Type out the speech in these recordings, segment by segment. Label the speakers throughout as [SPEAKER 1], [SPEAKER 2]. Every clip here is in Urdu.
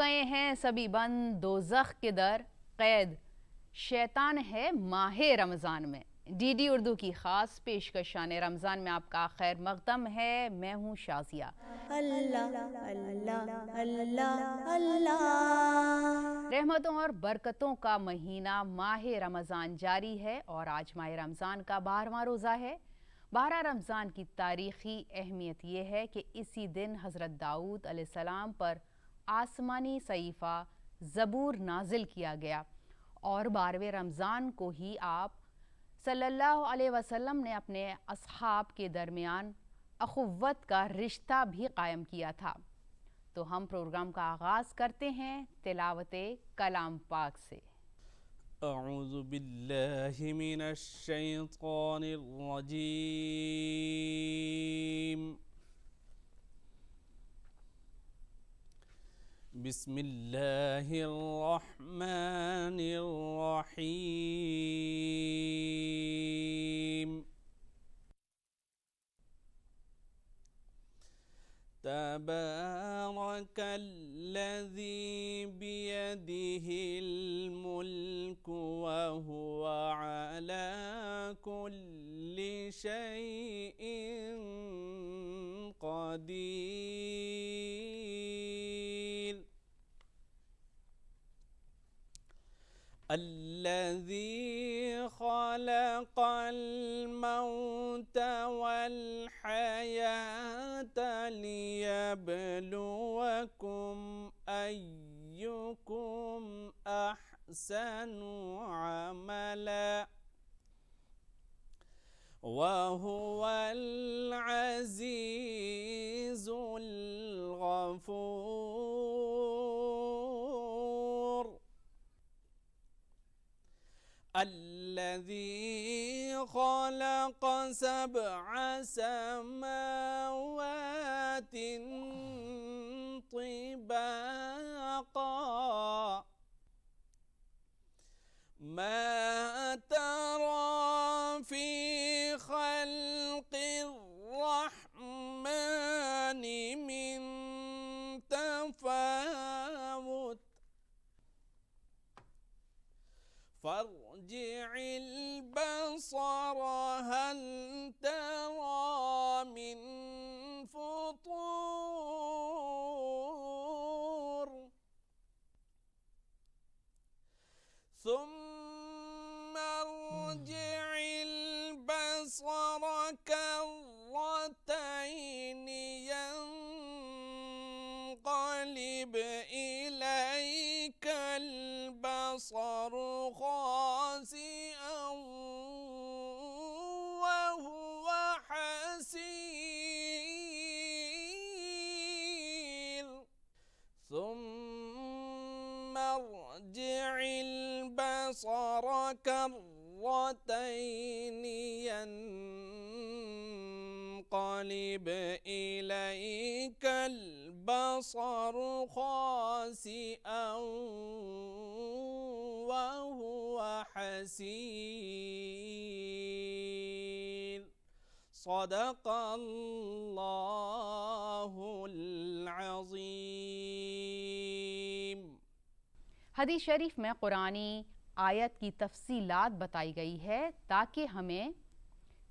[SPEAKER 1] گئے ہیں سبھی بند دوزخ کے در، قید شیطان ہے ماہ رمضان میں۔ ڈی ڈی اردو کی خاص پیشکشان رمضان میں آپ کا خیر مقدم ہے۔ میں ہوں شازیہ۔
[SPEAKER 2] اللہ اللہ اللہ اللہ۔
[SPEAKER 1] رحمتوں اور برکتوں کا مہینہ ماہ رمضان جاری ہے اور آج ماہ رمضان کا 12واں روزہ ہے۔ 12 رمضان کی تاریخی اہمیت یہ ہے کہ اسی دن حضرت داؤد علیہ السلام پر آسمانی صحیفہ زبور نازل کیا گیا اور 12ویں رمضان کو ہی آپ صلی اللہ علیہ وسلم نے اپنے اصحاب کے درمیان اخوت کا رشتہ بھی قائم کیا تھا۔ تو ہم پروگرام کا آغاز کرتے ہیں تلاوت کلام پاک سے۔
[SPEAKER 3] اعوذ باللہ من الشیطان الرجیم، بسم اللہ الرحمن الرحیم۔ تبارک الذی بیدہ الملک وہو علی کل شیء قدیر، الذی خلق الموت والحیاة لیبلوکم ایکم احسن عملا وہو العزیز الغفور، الذی خلق 7 سماوات طباقا ما ترى في خلق الرحمن من تفاوت فارجع البصر هل ترى من فطور ثم ارجع البصر كرتين ينقلب إليك البصر خاسئا وهو حسير ثم ارجع البصر كرتين ينقلب إليك البصر خاسئا وهو حسير، صدق اللہ العظیم۔
[SPEAKER 1] حدیث شریف میں قرآنی آیت کی تفصیلات بتائی گئی ہے تاکہ ہمیں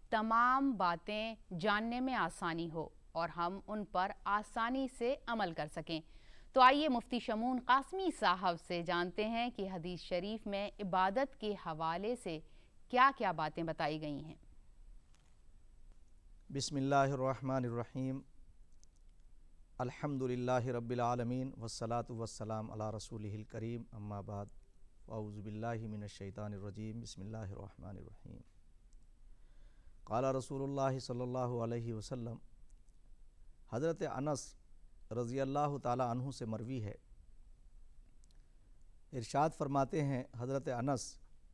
[SPEAKER 1] تمام باتیں جاننے میں آسانی ہو اور ہم ان پر آسانی سے عمل کر سکیں۔ تو آئیے مفتی شمون قاسمی صاحب سے جانتے ہیں کہ حدیث شریف میں عبادت کے حوالے سے کیا کیا باتیں بتائی گئی ہیں۔
[SPEAKER 4] بسم اللہ الرحمن الرحیم، الحمد للہ رب العالمین والصلاة والسلام علی رسولہ الکریم، اما بعد، اعوذ باللہ من الشیطان الرجیم، بسم اللہ الرحمن الرحیم۔ قال رسول اللہ صلی اللہ علیہ وسلم، حضرت انس رضی اللہ تعالی عنہ سے مروی ہے، ارشاد فرماتے ہیں حضرت انس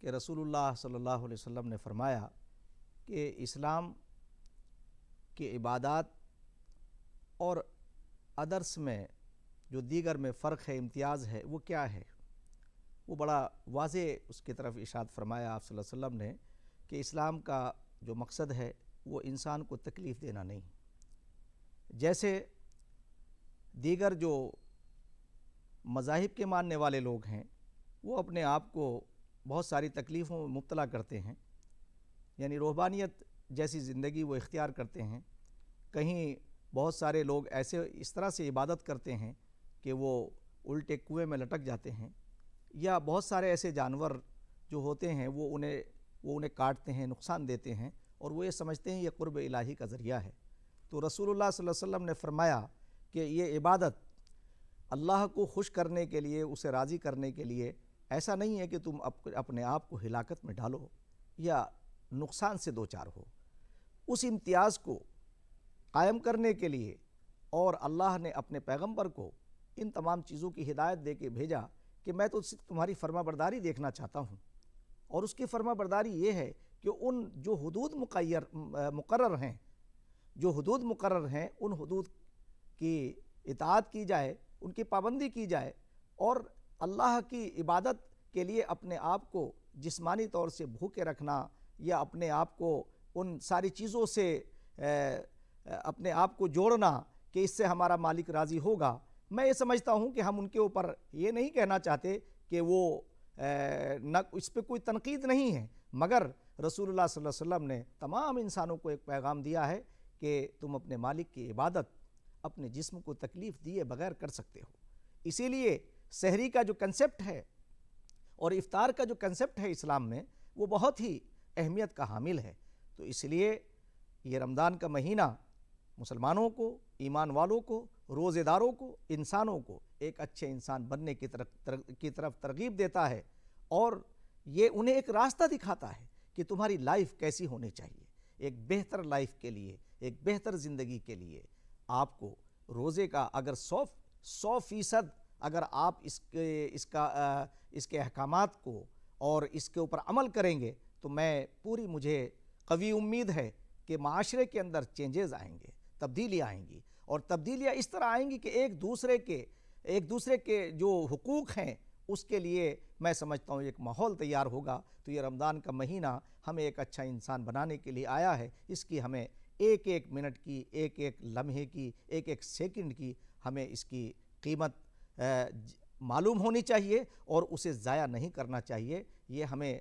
[SPEAKER 4] کہ رسول اللہ صلی اللہ علیہ وسلم نے فرمایا کہ اسلام کی عبادات اور ادرس میں جو دیگر میں فرق ہے، امتیاز ہے، وہ کیا ہے؟ وہ بڑا واضح اس کی طرف ارشاد فرمایا آپ صلی اللہ علیہ وسلم نے کہ اسلام کا جو مقصد ہے وہ انسان کو تکلیف دینا نہیں۔ جیسے دیگر جو مذاہب کے ماننے والے لوگ ہیں وہ اپنے آپ کو بہت ساری تکلیفوں میں مبتلا کرتے ہیں، یعنی روحانیت جیسی زندگی وہ اختیار کرتے ہیں۔ کہیں بہت سارے لوگ ایسے اس طرح سے عبادت کرتے ہیں کہ وہ الٹے کنویں میں لٹک جاتے ہیں، یا بہت سارے ایسے جانور جو ہوتے ہیں وہ انہیں کاٹتے ہیں، نقصان دیتے ہیں، اور وہ یہ سمجھتے ہیں یہ قرب الہی کا ذریعہ ہے۔ تو رسول اللہ صلی اللہ علیہ وسلم نے فرمایا کہ یہ عبادت اللہ کو خوش کرنے کے لیے، اسے راضی کرنے کے لیے، ایسا نہیں ہے کہ تم اپنے آپ کو ہلاکت میں ڈالو یا نقصان سے دوچار ہو۔ اس امتیاز کو قائم کرنے کے لیے اور اللہ نے اپنے پیغمبر کو ان تمام چیزوں کی ہدایت دے کے بھیجا کہ میں تو تمہاری فرما برداری دیکھنا چاہتا ہوں، اور اس کی فرما برداری یہ ہے کہ ان جو حدود مقرر ہیں ان حدود کی اطاعت کی جائے، ان کی پابندی کی جائے، اور اللہ کی عبادت کے لیے اپنے آپ کو جسمانی طور سے بھوکے رکھنا یا اپنے آپ کو ان ساری چیزوں سے اپنے آپ کو جوڑنا کہ اس سے ہمارا مالک راضی ہوگا۔ میں یہ سمجھتا ہوں کہ ہم ان کے اوپر یہ نہیں کہنا چاہتے کہ وہ نہ اس پہ کوئی تنقید نہیں ہے، مگر رسول اللہ صلی اللہ علیہ وسلم نے تمام انسانوں کو ایک پیغام دیا ہے کہ تم اپنے مالک کی عبادت اپنے جسم کو تکلیف دیے بغیر کر سکتے ہو۔ اسی لیے سحری کا جو کنسپٹ ہے اور افطار کا جو کنسپٹ ہے اسلام میں، وہ بہت ہی اہمیت کا حامل ہے۔ تو اس لیے یہ رمضان کا مہینہ مسلمانوں کو، ایمان والوں کو، روزے داروں کو، انسانوں کو ایک اچھے انسان بننے کی طرف ترغیب دیتا ہے، اور یہ انہیں ایک راستہ دکھاتا ہے کہ تمہاری لائف کیسی ہونی چاہیے۔ ایک بہتر لائف کے لیے، ایک بہتر زندگی کے لیے آپ کو روزے کا اگر 100% اگر آپ اس کے احکامات کو اور اس کے اوپر عمل کریں گے تو مجھے قوی امید ہے کہ معاشرے کے اندر چینجز آئیں گے، تبدیلیاں آئیں گی، اور تبدیلیاں اس طرح آئیں گی کہ ایک دوسرے کے جو حقوق ہیں اس کے لیے میں سمجھتا ہوں ایک ماحول تیار ہوگا۔ تو یہ رمضان کا مہینہ ہمیں ایک اچھا انسان بنانے کے لیے آیا ہے، اس کی ہمیں ایک ایک منٹ کی، ایک ایک لمحے کی، ایک ایک سیکنڈ کی ہمیں اس کی قیمت معلوم ہونی چاہیے اور اسے ضائع نہیں کرنا چاہیے۔ یہ ہمیں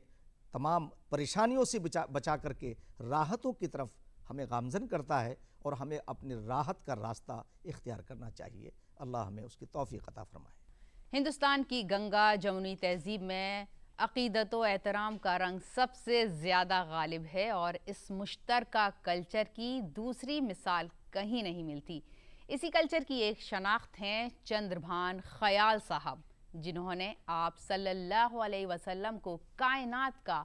[SPEAKER 4] تمام پریشانیوں سے بچا کر کے راحتوں کی طرف ہمیں گامزن کرتا ہے، اور ہمیں اپنی راحت کا راستہ اختیار کرنا چاہیے۔ اللہ ہمیں اس کی توفیق عطا فرمائے۔
[SPEAKER 1] ہندوستان کی گنگا جمنی تہذیب میں عقیدت و احترام کا رنگ سب سے زیادہ غالب ہے، اور اس مشترکہ کلچر کی دوسری مثال کہیں نہیں ملتی۔ اسی کلچر کی ایک شناخت ہیں چندربھان خیال صاحب، جنہوں نے آپ صلی اللہ علیہ وسلم کو کائنات کا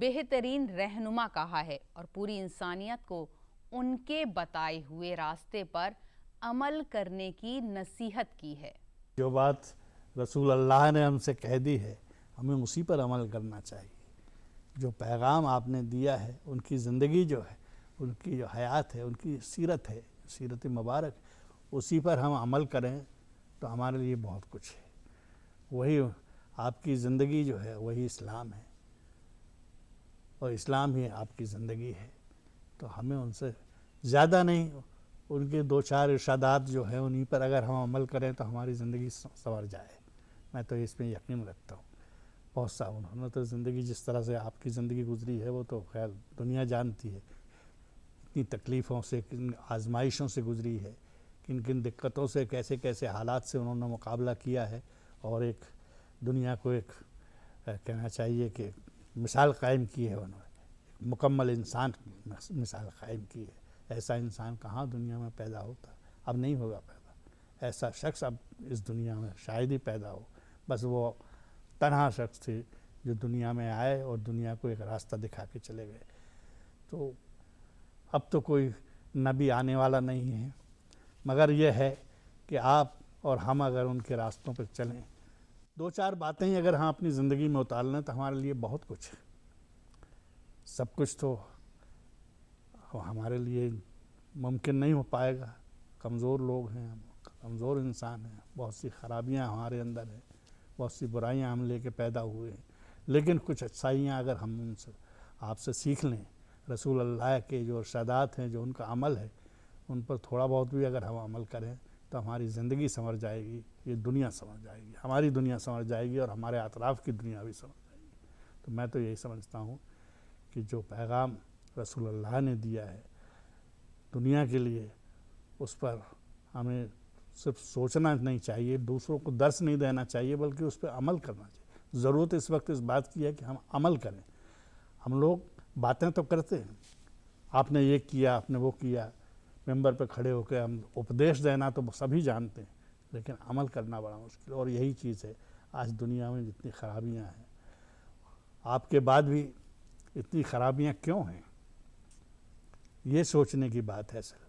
[SPEAKER 1] بہترین رہنما کہا ہے، اور پوری انسانیت کو ان کے بتائے ہوئے راستے پر عمل کرنے کی نصیحت کی ہے۔
[SPEAKER 5] جو بات رسول اللہ نے ہم سے کہہ دی ہے، ہمیں اسی پر عمل کرنا چاہیے۔ جو پیغام آپ نے دیا ہے، ان کی زندگی جو ہے، ان کی جو حیات ہے، ان کی سیرت ہے، سیرت مبارک، اسی پر ہم عمل کریں تو ہمارے لیے بہت کچھ ہے۔ وہی آپ کی زندگی جو ہے وہی اسلام ہے، اور اسلام ہی آپ کی زندگی ہے۔ تو ہمیں ان سے زیادہ نہیں، ان کے 2-4 ارشادات جو ہیں انہی پر اگر ہم عمل کریں تو ہماری زندگی سنور جائے۔ میں تو اس میں یقین رکھتا ہوں۔ بہت سا انہوں نے تو زندگی جس طرح سے آپ کی زندگی گزری ہے وہ تو خیر دنیا جانتی ہے، اتنی تکلیفوں سے، کن آزمائشوں سے گزری ہے، کن کن دقتوں سے، کیسے کیسے حالات سے انہوں نے مقابلہ کیا ہے، اور ایک دنیا کو ایک کہنا چاہیے کہ مثال قائم کی ہے، انہوں نے مکمل انسان مثال قائم کی ہے۔ ایسا انسان کہاں دنیا میں پیدا ہوتا، اب نہیں ہوگا پیدا۔ ایسا شخص اب اس دنیا میں شاید ہی پیدا ہو، بس وہ تنہا شخص تھے جو دنیا میں آئے اور دنیا کو ایک راستہ دکھا کے چلے گئے۔ تو اب تو کوئی نبی آنے والا نہیں ہے، مگر یہ ہے کہ آپ اور ہم اگر ان کے راستوں پر چلیں، 2-4 باتیں اگر ہم اپنی زندگی میں اتار لیں تو ہمارے لیے بہت کچھ ہے۔ سب کچھ تو ہمارے لیے ممکن نہیں ہو پائے گا، کمزور لوگ ہیں ہم، کمزور انسان ہیں، بہت سی خرابیاں ہمارے اندر ہیں، بہت سی برائیاں ہم لے کے پیدا ہوئے ہیں، لیکن کچھ اچھائیاں اگر ہم ان سے آپ سے سیکھ لیں، رسول اللہ کے جو ارشادات ہیں، جو ان کا عمل ہے، ان پر تھوڑا بہت بھی اگر ہم عمل کریں تو ہماری زندگی سنور جائے گی، یہ دنیا سمجھ جائے گی، ہماری دنیا سمجھ جائے گی اور ہمارے اطراف کی دنیا بھی سمجھ جائے گی۔ تو میں تو یہی سمجھتا ہوں کہ جو پیغام رسول اللہ نے دیا ہے دنیا کے لیے، اس پر ہمیں صرف سوچنا نہیں چاہیے، دوسروں کو درس نہیں دینا چاہیے، بلکہ اس پہ عمل کرنا چاہیے۔ ضرورت اس وقت اس بات کی ہے کہ ہم عمل کریں۔ ہم لوگ باتیں تو کرتے ہیں، آپ نے یہ کیا، آپ نے وہ کیا، ممبر پہ کھڑے ہو کے ہم اپدیش دینا تو سبھی جانتے ہیں، لیکن عمل کرنا بڑا مشکل ہے۔ اور یہی چیز ہے آج دنیا میں جتنی خرابیاں ہیں، آپ کے بعد بھی اتنی خرابیاں کیوں ہیں، یہ سوچنے کی بات ہے سر۔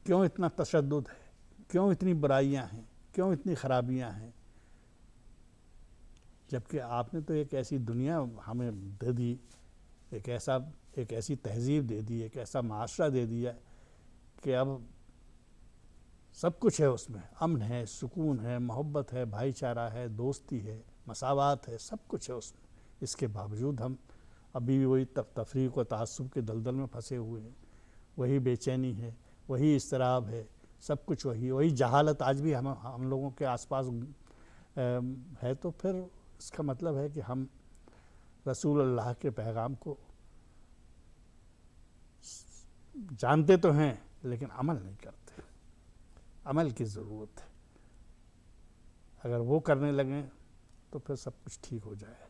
[SPEAKER 5] کیوں اتنا تشدد ہے، کیوں اتنی برائیاں ہیں، کیوں اتنی خرابیاں ہیں، جبکہ آپ نے تو ایک ایسی دنیا ہمیں دے دی، ایک ایسی تہذیب دے دی، ایک ایسا معاشرہ دے دیا کہ اب سب کچھ ہے، اس میں امن ہے، سکون ہے، محبت ہے، بھائی چارہ ہے، دوستی ہے، مساوات ہے، سب کچھ ہے اس میں۔ اس کے باوجود ہم ابھی بھی وہی تفریق و تعصب کے دلدل میں پھنسے ہوئے ہیں، وہی بے چینی ہے، وہی اضطراب ہے، سب کچھ وہی جہالت آج بھی ہم لوگوں کے آس پاس ہے۔ تو پھر اس کا مطلب ہے کہ ہم رسول اللہ کے پیغام کو جانتے تو ہیں لیکن عمل نہیں کرتے۔ عمل کی ضرورت ہے، اگر وہ کرنے لگیں تو پھر سب کچھ ٹھیک ہو جائے۔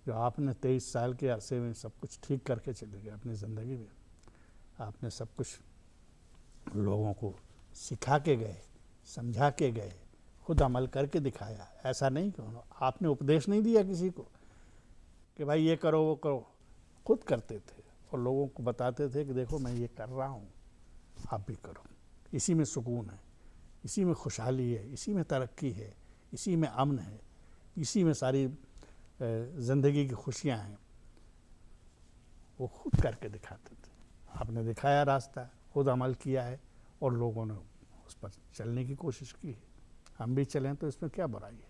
[SPEAKER 5] جو آپ نے 23 سال کے عرصے میں سب کچھ ٹھیک کر کے چلے گئے اپنی زندگی میں، آپ نے سب کچھ لوگوں کو سکھا کے گئے، سمجھا کے گئے، خود عمل کر کے دکھایا۔ ایسا نہیں کہ آپ نے اپدیش نہیں دیا کسی کو کہ بھائی یہ کرو وہ کرو، خود کرتے تھے اور لوگوں کو بتاتے تھے کہ دیکھو میں یہ کر رہا ہوں، آپ بھی کرو۔ اسی میں سکون ہے، اسی میں خوشحالی ہے، اسی میں ترقی ہے، اسی میں امن ہے، اسی میں ساری زندگی کی خوشیاں ہیں۔ وہ خود کر کے دکھاتے تھے، آپ نے دکھایا راستہ، خود عمل کیا ہے اور لوگوں نے اس پر چلنے کی کوشش کی ہے۔ ہم بھی چلیں تو اس میں کیا برائی ہے،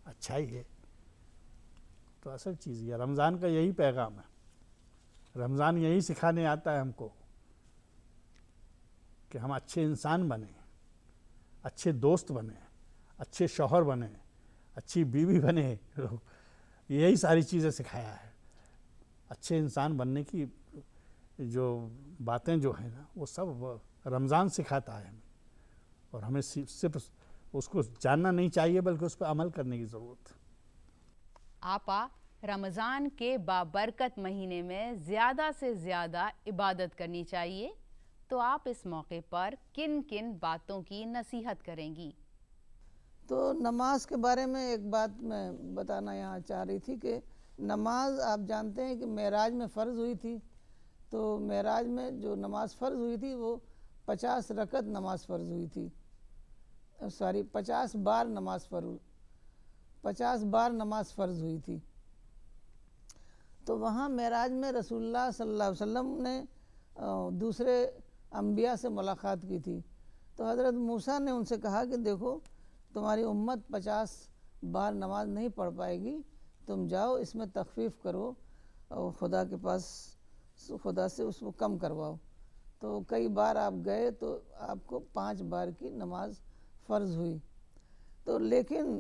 [SPEAKER 5] اچھائی ہے۔ تو اصل چیز یہ رمضان کا یہی پیغام ہے۔ رمضان یہی سکھانے آتا ہے ہم کو کہ ہم اچھے انسان بنیں، اچھے دوست بنیں، اچھے شوہر بنیں، اچھی بیوی بنیں۔ یہی ساری چیزیں سکھایا ہے۔ اچھے انسان بننے کی جو باتیں جو ہیں نا، وہ سب رمضان سکھاتا ہے ہمیں، اور ہمیں صرف اس کو جاننا نہیں چاہیے بلکہ اس پہ عمل کرنے کی ضرورت ہے۔
[SPEAKER 1] آپا، رمضان کے بابرکت مہینے میں زیادہ سے زیادہ عبادت کرنی چاہیے، تو آپ اس موقع پر کن کن باتوں کی نصیحت کریں گی؟
[SPEAKER 6] تو نماز کے بارے میں ایک بات میں بتانا یہاں چاہ رہی تھی کہ نماز آپ جانتے ہیں کہ معراج میں فرض ہوئی تھی۔ تو معراج میں جو نماز فرض ہوئی تھی وہ 50 رکعت نماز فرض ہوئی تھی، 50 بار نماز فرض ہوئی تھی۔ تو وہاں معراج میں رسول اللہ صلی اللہ علیہ وسلم نے دوسرے انبیاء سے ملاقات کی تھی۔ تو حضرت موسیٰ نے ان سے کہا کہ دیکھو تمہاری امت 50 بار نماز نہیں پڑھ پائے گی، تم جاؤ اس میں تخفیف کرو اور خدا کے پاس خدا سے اس کو کم کرواؤ۔ تو کئی بار آپ گئے تو آپ کو 5 بار کی نماز فرض ہوئی۔ تو لیکن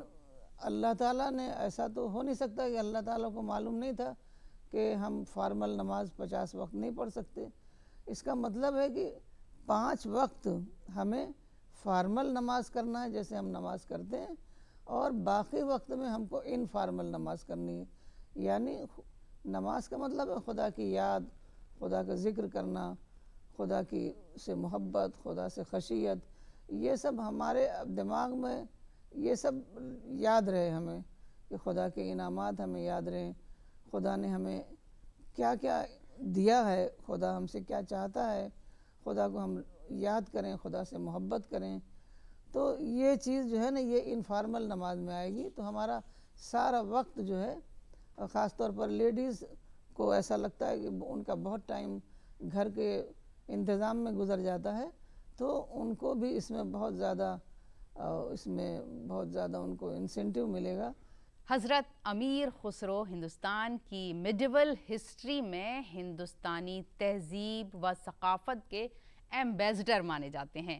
[SPEAKER 6] اللہ تعالیٰ نے ایسا تو ہو نہیں سکتا کہ اللہ تعالیٰ کو معلوم نہیں تھا کہ ہم فارمل نماز 50 وقت نہیں پڑھ سکتے۔ اس کا مطلب ہے کہ 5 وقت ہمیں فارمل نماز کرنا ہے جیسے ہم نماز کرتے ہیں، اور باقی وقت میں ہم کو انفارمل نماز کرنی ہے۔ یعنی نماز کا مطلب ہے خدا کی یاد، خدا کا ذکر کرنا، خدا کی سے محبت، خدا سے خشیت، یہ سب ہمارے دماغ میں یہ سب یاد رہے ہمیں، کہ خدا کے انعامات ہمیں یاد رہیں، خدا نے ہمیں کیا کیا دیا ہے، خدا ہم سے کیا چاہتا ہے، خدا کو ہم یاد کریں، خدا سے محبت کریں۔ تو یہ چیز جو ہے نا یہ انفارمل نماز میں آئے گی۔ تو ہمارا سارا وقت جو ہے، خاص طور پر لیڈیز کو ایسا لگتا ہے کہ ان کا بہت ٹائم گھر کے انتظام میں گزر جاتا ہے، تو ان کو بھی اس میں بہت زیادہ ان کو انسینٹیو ملے گا۔
[SPEAKER 1] حضرت امیر خسرو ہندوستان کی میڈیول ہسٹری میں ہندوستانی تہذیب و ثقافت کے ایمبیسڈر مانے جاتے ہیں۔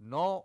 [SPEAKER 7] 9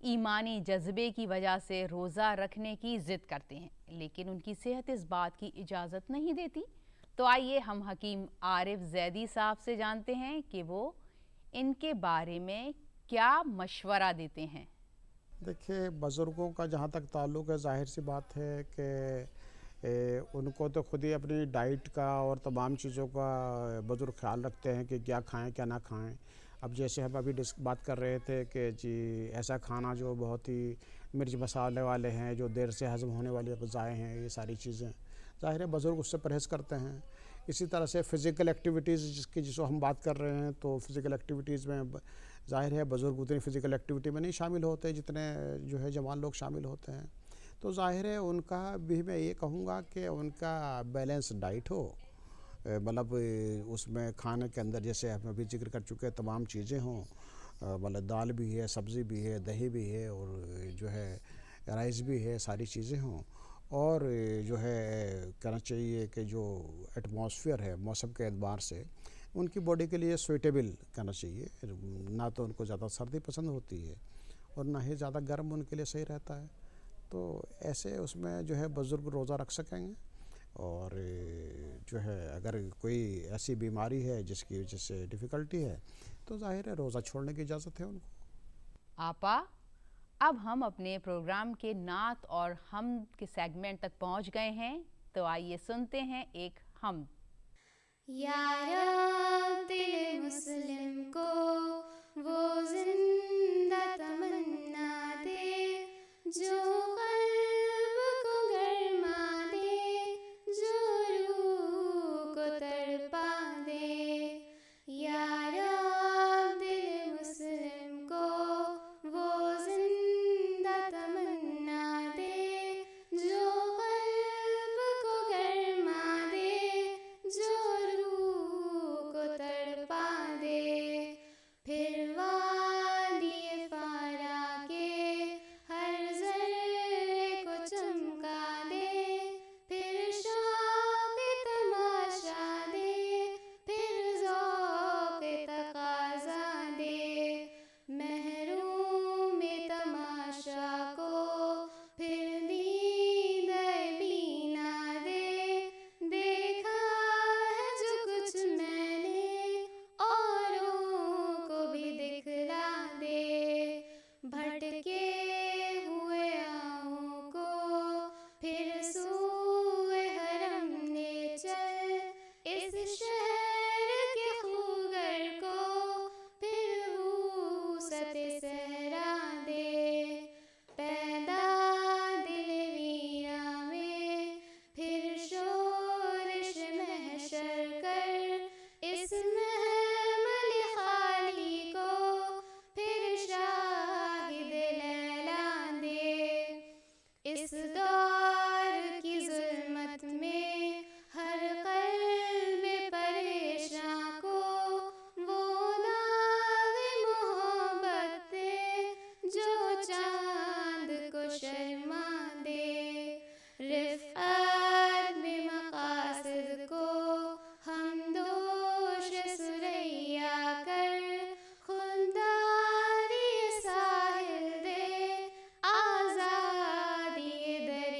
[SPEAKER 1] ایمانی جذبے کی وجہ سے روزہ رکھنے کی ضد کرتے ہیں، لیکن ان کی صحت اس بات کی اجازت نہیں دیتی۔ تو آئیے ہم حکیم عارف زیدی صاحب سے جانتے ہیں کہ وہ ان کے بارے میں کیا مشورہ دیتے ہیں۔
[SPEAKER 8] دیکھیے، بزرگوں کا جہاں تک تعلق ہے، ظاہر سی بات ہے کہ ان کو تو خود ہی اپنی ڈائٹ کا اور تمام چیزوں کا بزرگ خیال رکھتے ہیں کہ کیا کھائیں کیا نہ کھائیں۔ اب جیسے ہم ابھی بات کر رہے تھے کہ جی ایسا کھانا جو بہت ہی مرچ مسالے والے ہیں، جو دیر سے ہضم ہونے والی غذائیں ہیں، یہ ساری چیزیں ظاہر ہے بزرگ اس سے پرہیز کرتے ہیں۔ اسی طرح سے فزیکل ایکٹیویٹیز جس کو ہم بات کر رہے ہیں، تو فزیکل ایکٹیویٹیز میں ظاہر ہے بزرگ اتنی فزیکل ایکٹیویٹی میں نہیں شامل ہوتے جتنے جو ہے جوان لوگ شامل ہوتے ہیں۔ تو ظاہر ہے ان کا بھی میں یہ کہوں گا کہ ان کا بیلنس ڈائٹ ہو، مطلب اس میں کھانے کے اندر جیسے ہم ابھی ذکر کر چکے تمام چیزیں ہوں، مطلب دال بھی ہے، سبزی بھی ہے، دہی بھی ہے، اور جو ہے رائس بھی ہے، ساری چیزیں ہوں۔ اور جو ہے کہنا چاہیے کہ جو ایٹماسفیئر ہے موسم کے اعتبار سے ان کی باڈی کے لیے سویٹیبل کہنا چاہیے، نہ تو ان کو زیادہ سردی پسند ہوتی ہے اور نہ ہی زیادہ گرم ان کے لیے صحیح رہتا ہے۔ تو ایسے اس میں جو ہے بزرگ روزہ رکھ سکیں گے، اور جو ہے اگر کوئی ایسی بیماری ہے جس کی وجہ سے ڈیفیکلٹی ہے تو ظاہر ہے روزہ چھوڑنے کی اجازت ہے ان کو۔
[SPEAKER 1] آپا، اب ہم اپنے پروگرام کے نعت اور حمد کے سیگمنٹ تک پہنچ گئے ہیں، تو آئیے سنتے ہیں ایک حمد۔
[SPEAKER 2] یا رب دل مسلم کو وہ زندہ تمنا دے، جو قلب کو گرما دے، جو روح کو تڑپا دے۔ یا رب دل مسلم کو وہ زندہ تمنا دے، جو قلب کو گرما دے، جو روح کو تڑپا دے۔ پھر وادی فارا کے ہر ذرے کو چمکا دے، پھر شوق تماشا دے، پھر ذوق تقاضا دے۔ محروم تماشا کو پھر دید بینا دے، دیکھا ہے جو کچھ میں نے اوروں کو بھی دکھلا دے۔ بھٹکے ہوئے آہوں کو پھر سوئے حرم لے چل، اس شہر کے خوگر کو پھر وسعت صحرا دے۔ پیدا دل ویراں میں پھر شورش محشر کر، اس محمل خالی کو پھر شاہد لیلا دے۔ اس دور کی ظلمت میں ہر قلب پریشاں کو وہ داغ محبت دے، جو چاند کو شرما دے۔ رفعت میں مقاصد کو ہم دوش سریا کر، خودداری ساحل دے، آزادی دریا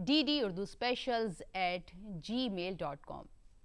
[SPEAKER 1] ddurduspecials@gmail.com।